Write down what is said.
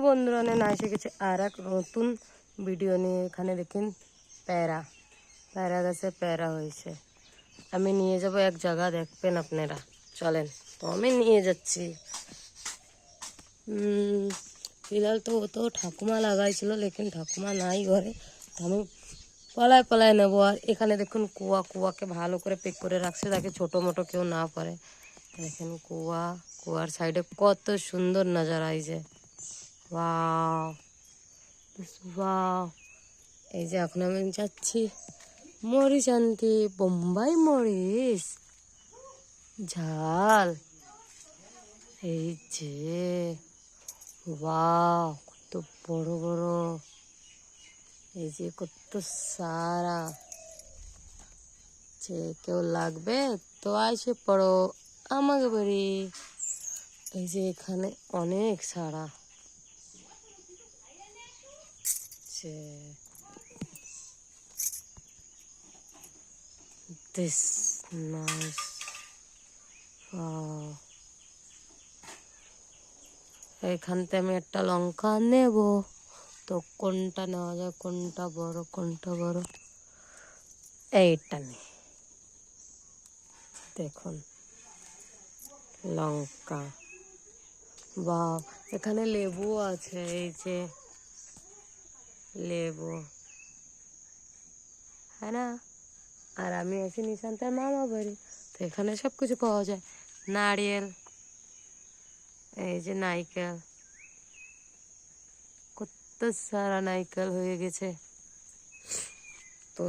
বন্ধুরা না এসে গেছে আর এক নতুন ভিডিও নিয়ে। এখানে দেখেন প্যারা প্যারা গাছে প্যারা হয়েছে। আমি নিয়ে যাব এক জায়গা, দেখবেন আপনারা। চলেন, তো আমি নিয়ে যাচ্ছি। ফিলহাল তো ও তো ঠাকুমা লাগাইছিল, লেকিন ঠাকুমা নাই ঘরে, তো আমি পলায় পলায় নেবো। আর এখানে দেখুন কুয়াকে ভালো করে পেক করে রাখছে, তাকে ছোটো মোটো কেউ না পারে। দেখেন কুয়ার সাইডে কত সুন্দর নজারা আইছে। Wow wow. এই যে এখন আমি যাচ্ছি মরিচ আনতে, বোম্বাই মরিচ ঝাল। এই যে ওয়াও, কত বড় বড়, এই যে কত সারা। যে কেউ লাগবে তো আইসে পড়ো আমাকে বাড়ি। এই যে এখানে অনেক সারা। This nice. Wow. এখানতে আমি একটা লঙ্কা নেব, তো কোনটা নেওয়া যায়, কোনটা বড়, এইটা নে। দেখুন লঙ্কা। বাহ, এখানে লেবু আছে, এই যে লেবু, হ্যাঁ না। আর আমি আছি নিশান্তের মামা বাড়ি, তো এখানে সব কিছু পাওয়া যায়। নারিয়েল, এই যে নারকেল, কত সারা নারকেল হয়ে গেছে। তো